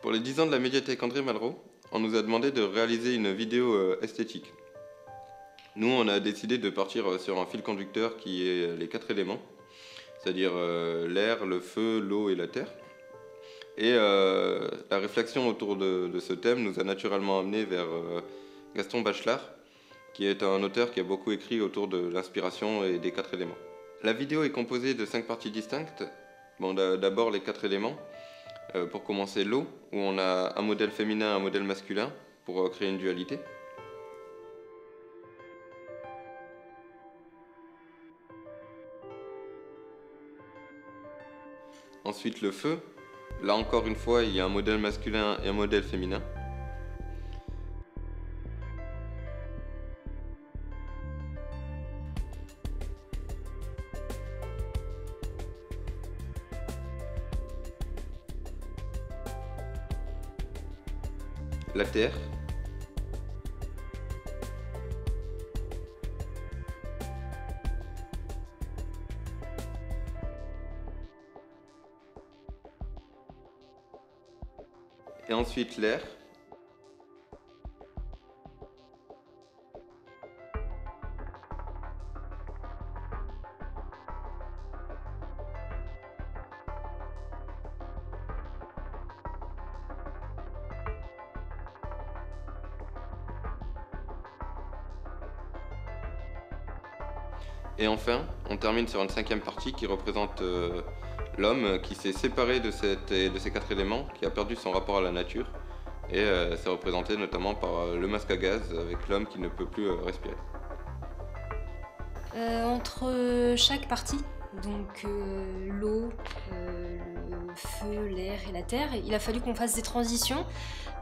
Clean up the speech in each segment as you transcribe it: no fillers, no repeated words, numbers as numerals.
Pour les 10 ans de la médiathèque André Malraux, on nous a demandé de réaliser une vidéo esthétique. Nous, on a décidé de partir sur un fil conducteur qui est les 4 éléments, c'est-à-dire l'air, le feu, l'eau et la terre. Et la réflexion autour de ce thème nous a naturellement amené vers Gaston Bachelard, qui est un auteur qui a beaucoup écrit autour de l'inspiration et des 4 éléments. La vidéo est composée de 5 parties distinctes. Bon, d'abord les 4 éléments. Pour commencer, l'eau, où on a un modèle féminin et un modèle masculin pour créer une dualité. Ensuite, le feu. Là encore une fois, il y a un modèle masculin et un modèle féminin. La terre. Et ensuite l'air. Et enfin, on termine sur une 5e partie qui représente l'homme qui s'est séparé de ces 4 éléments, qui a perdu son rapport à la nature. Et c'est représenté notamment par le masque à gaz avec l'homme qui ne peut plus respirer. Entre chaque partie, donc l'eau, le feu, l'air et la terre, il a fallu qu'on fasse des transitions.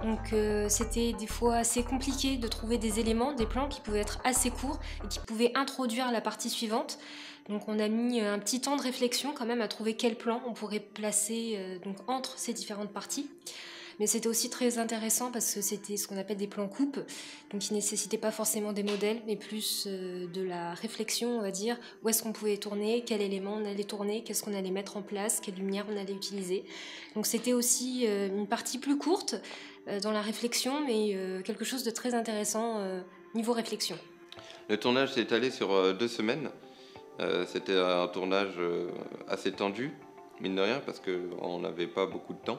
Donc c'était des fois assez compliqué de trouver des éléments, des plans qui pouvaient être assez courts et qui pouvaient introduire la partie suivante. Donc on a mis un petit temps de réflexion quand même à trouver quel plan on pourrait placer donc entre ces différentes parties. Mais c'était aussi très intéressant parce que c'était ce qu'on appelle des plans coupes, donc qui ne nécessitaient pas forcément des modèles, mais plus de la réflexion, on va dire, où est-ce qu'on pouvait tourner, quel élément on allait tourner, qu'est-ce qu'on allait mettre en place, quelle lumière on allait utiliser. Donc c'était aussi une partie plus courte dans la réflexion, mais quelque chose de très intéressant niveau réflexion. Le tournage s'est étalé sur 2 semaines. C'était un tournage assez tendu, mine de rien, parce qu'on n'avait pas beaucoup de temps.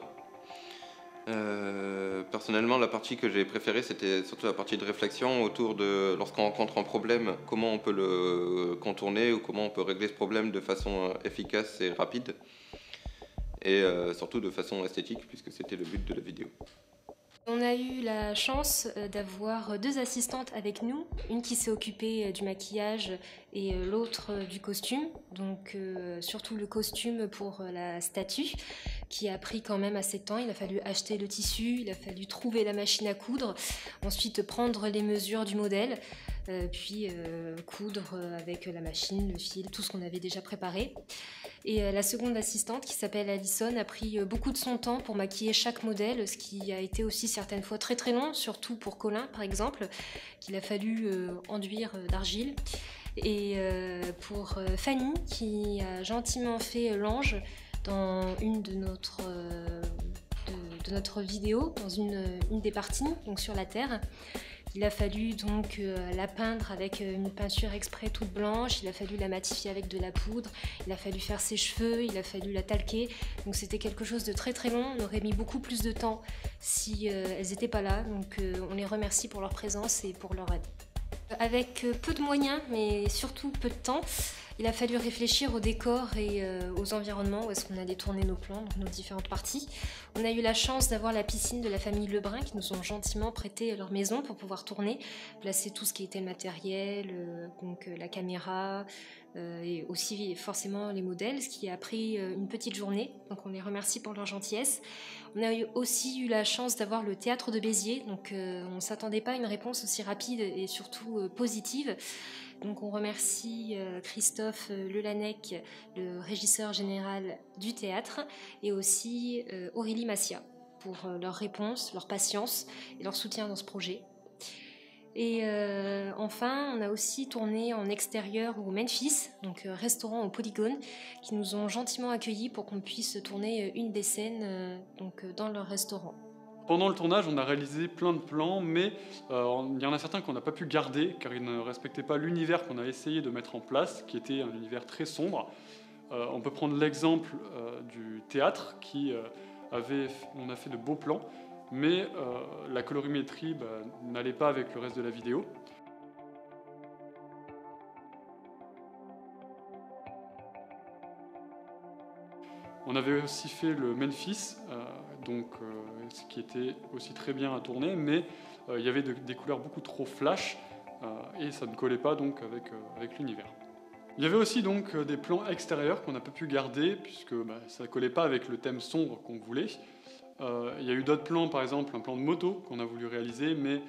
Personnellement, la partie que j'ai préférée, c'était surtout la partie de réflexion autour de lorsqu'on rencontre un problème, comment on peut le contourner ou comment on peut régler ce problème de façon efficace et rapide. Et surtout de façon esthétique, puisque c'était le but de la vidéo. On a eu la chance d'avoir 2 assistantes avec nous, une qui s'est occupée du maquillage et l'autre du costume, donc surtout le costume pour la statue qui a pris quand même assez de temps. Il a fallu acheter le tissu, il a fallu trouver la machine à coudre, ensuite prendre les mesures du modèle, puis coudre avec la machine, le fil, tout ce qu'on avait déjà préparé. Et la seconde assistante, qui s'appelle Alison, a pris beaucoup de son temps pour maquiller chaque modèle, ce qui a été aussi certaines fois très très long, surtout pour Colin par exemple, qu'il a fallu enduire d'argile. Et pour Fanny, qui a gentiment fait l'ange dans une de notre vidéo, dans une des parties, donc sur la terre. Il a fallu donc la peindre avec une peinture exprès toute blanche, il a fallu la matifier avec de la poudre, il a fallu faire ses cheveux, il a fallu la talquer. Donc c'était quelque chose de très très long, on aurait mis beaucoup plus de temps si elles n'étaient pas là. Donc on les remercie pour leur présence et pour leur aide. Avec peu de moyens, mais surtout peu de temps, il a fallu réfléchir au décor et aux environnements où est-ce qu'on allait tourner nos plans, donc nos différentes parties. On a eu la chance d'avoir la piscine de la famille Lebrun qui nous ont gentiment prêté leur maison pour pouvoir tourner, placer tout ce qui était le matériel, donc la caméra et aussi forcément les modèles, ce qui a pris une petite journée. Donc on les remercie pour leur gentillesse. On a aussi eu la chance d'avoir le théâtre de Béziers, donc on ne s'attendait pas à une réponse aussi rapide et surtout positive. Donc on remercie Christophe Lelanec, le régisseur général du théâtre, et aussi Aurélie Massia pour leur réponse, leur patience et leur soutien dans ce projet. Et enfin, on a aussi tourné en extérieur au Memphis, donc restaurant au Polygone, qui nous ont gentiment accueillis pour qu'on puisse tourner une des scènes donc, dans leur restaurant. Pendant le tournage, on a réalisé plein de plans, mais il y en a certains qu'on n'a pas pu garder, car ils ne respectaient pas l'univers qu'on a essayé de mettre en place, qui était un univers très sombre. On peut prendre l'exemple du théâtre, on a fait de beaux plans, mais la colorimétrie n'allait pas avec le reste de la vidéo. On avait aussi fait le Memphis, ce qui était aussi très bien à tourner, mais il y avait des couleurs beaucoup trop flash et ça ne collait pas donc avec l'univers. Il y avait aussi donc des plans extérieurs qu'on n'a pas pu garder puisque ça ne collait pas avec le thème sombre qu'on voulait. Il y a eu d'autres plans, par exemple un plan de moto qu'on a voulu réaliser, mais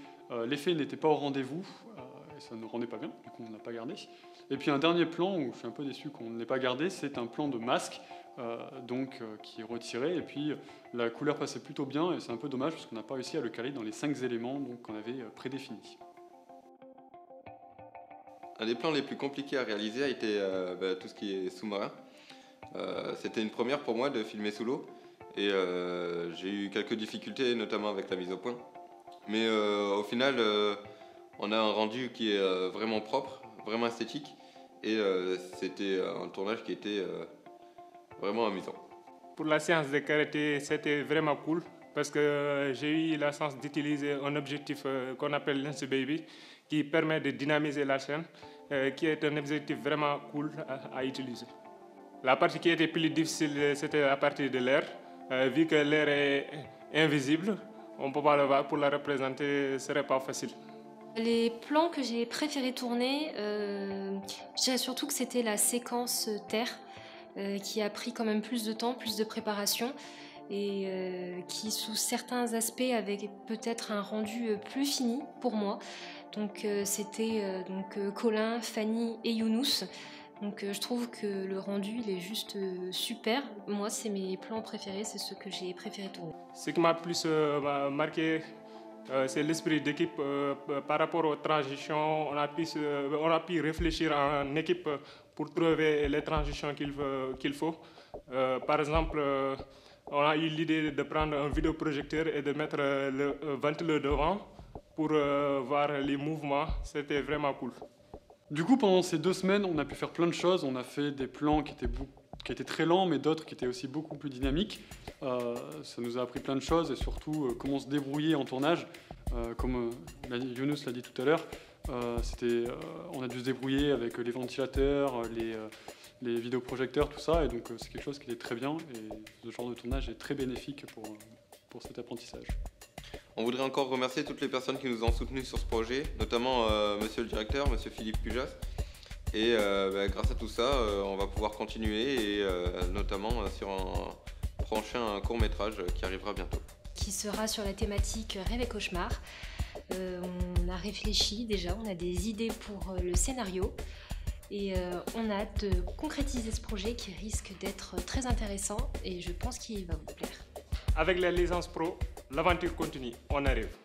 l'effet n'était pas au rendez-vous et ça ne rendait pas bien, du coup on ne l'a pas gardé. Et puis un dernier plan où je suis un peu déçu qu'on ne l'ait pas gardé, c'est un plan de masque qui est retiré, et puis la couleur passait plutôt bien et c'est un peu dommage parce qu'on n'a pas réussi à le caler dans les 5 éléments qu'on avait prédéfinis. Un des plans les plus compliqués à réaliser a été tout ce qui est sous-marin. C'était une première pour moi de filmer sous l'eau et j'ai eu quelques difficultés, notamment avec la mise au point. Mais au final, on a un rendu qui est vraiment propre, vraiment esthétique, et c'était un tournage qui était vraiment amusant. Pour la séance de karaté, c'était vraiment cool parce que j'ai eu la chance d'utiliser un objectif qu'on appelle Lens Baby qui permet de dynamiser la scène, qui est un objectif vraiment cool à utiliser. La partie qui était plus difficile, c'était la partie de l'air. Vu que l'air est invisible, on ne peut pas le voir, pour la représenter, ce serait pas facile. Les plans que j'ai préféré tourner, je dirais surtout que c'était la séquence terre, qui a pris quand même plus de temps, plus de préparation, et qui sous certains aspects avait peut-être un rendu plus fini pour moi. Donc c'était Colin, Fanny et Younous. Donc je trouve que le rendu il est juste super. Moi c'est mes plans préférés, c'est ceux que j'ai préféré tourner. Ce qui m'a plus marqué, c'est l'esprit d'équipe par rapport aux transitions. On a pu réfléchir en équipe pour trouver les transitions qu'il faut. Par exemple, on a eu l'idée de prendre un vidéoprojecteur et de mettre le ventilo devant pour voir les mouvements. C'était vraiment cool. Du coup, pendant ces 2 semaines, on a pu faire plein de choses. On a fait des plans qui étaient très lents, mais d'autres qui étaient aussi beaucoup plus dynamiques. Ça nous a appris plein de choses et surtout comment se débrouiller en tournage. Comme Younous l'a dit tout à l'heure, on a dû se débrouiller avec les ventilateurs, les vidéoprojecteurs, tout ça. Et donc c'est quelque chose qui était très bien et ce genre de tournage est très bénéfique pour cet apprentissage. On voudrait encore remercier toutes les personnes qui nous ont soutenus sur ce projet, notamment monsieur le directeur, monsieur Philippe Pujas. Et grâce à tout ça, on va pouvoir continuer et notamment sur un prochain court-métrage qui arrivera bientôt. Qui sera sur la thématique Rêve et cauchemar. On a réfléchi déjà, on a des idées pour le scénario et on a hâte de concrétiser ce projet qui risque d'être très intéressant et je pense qu'il va vous plaire. Avec la licence pro, l'aventure continue, on arrive.